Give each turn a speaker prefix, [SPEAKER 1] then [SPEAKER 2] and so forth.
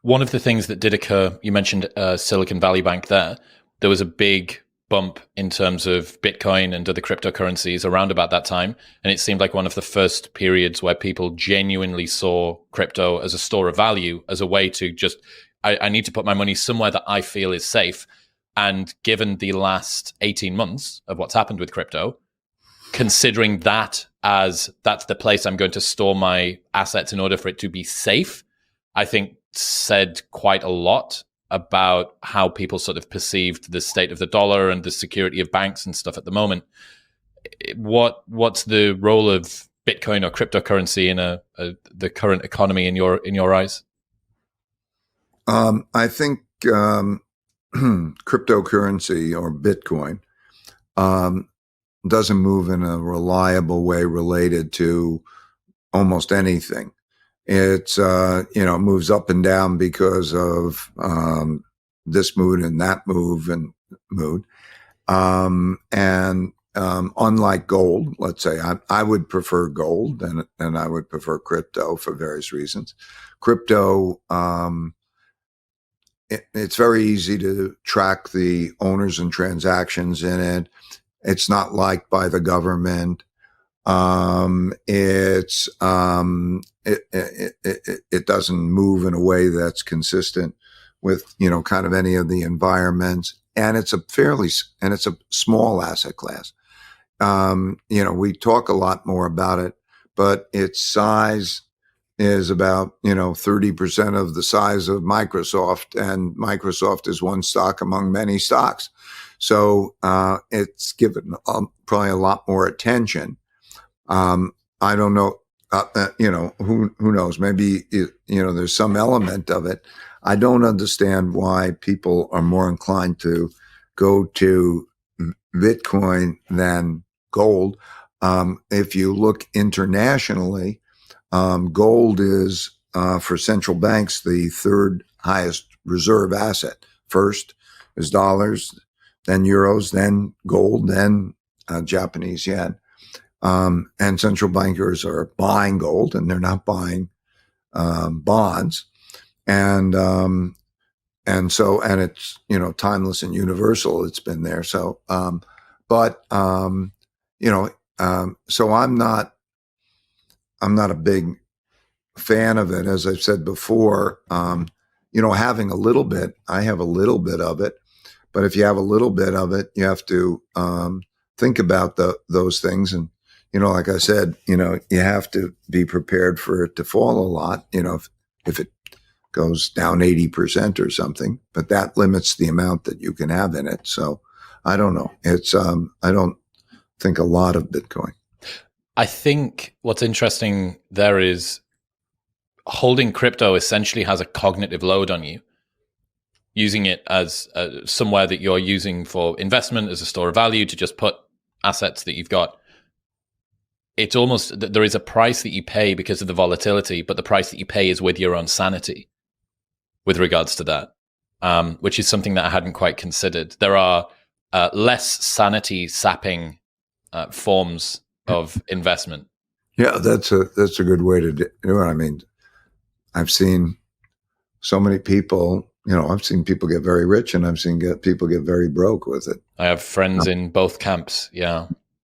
[SPEAKER 1] One of the things that did occur, you mentioned Silicon Valley Bank there. There was a big bump in terms of Bitcoin and other cryptocurrencies around about that time. And it seemed like one of the first periods where people genuinely saw crypto as a store of value, as a way to just, I need to put my money somewhere that I feel is safe. And given the last 18 months of what's happened with crypto, considering that as that's the place I'm going to store my assets in order for it to be safe, I think said quite a lot about how people sort of perceived the state of the dollar and the security of banks and stuff at the moment. What's the role of Bitcoin or cryptocurrency in the current economy in your eyes?
[SPEAKER 2] I think cryptocurrency or Bitcoin doesn't move in a reliable way related to almost anything. It's, moves up and down because of this mood and that mood. Unlike gold, let's say, I would prefer gold and I would prefer crypto for various reasons. Crypto, it's very easy to track the owners and transactions in it. It's not liked by the government. It doesn't move in a way that's consistent with, kind of any of the environments. And it's a small asset class. We talk a lot more about it, but its size is about, 30% of the size of Microsoft, and Microsoft is one stock among many stocks. So, it's given probably a lot more attention. I don't know, who knows, maybe, there's some element of it. I don't understand why people are more inclined to go to Bitcoin than gold. If you look internationally, gold is, for central banks, the third highest reserve asset. First is dollars, then euros, then gold, then Japanese yen. And central bankers are buying gold and they're not buying bonds. And it's, timeless and universal. It's been there. So, so I'm not a big fan of it. As I've said before, having a little bit, I have a little bit of it, but if you have a little bit of it, you have to, think about those things. And, like I said, you have to be prepared for it to fall a lot, if it goes down 80% or something, but that limits the amount that you can have in it. So I don't know. It's, I don't think a lot of Bitcoin.
[SPEAKER 1] I think what's interesting there is holding crypto essentially has a cognitive load on you. Using it as somewhere that you're using for investment as a store of value to just put assets that you've got. It's almost, there is a price that you pay because of the volatility, but the price that you pay is with your own sanity with regards to that, which is something that I hadn't quite considered. There are less sanity sapping forms of investment.
[SPEAKER 2] Yeah, that's a good way to do it. I mean, I've seen so many people, I've seen people get very rich and I've seen people get very broke with it.
[SPEAKER 1] I have friends in both camps. Yeah.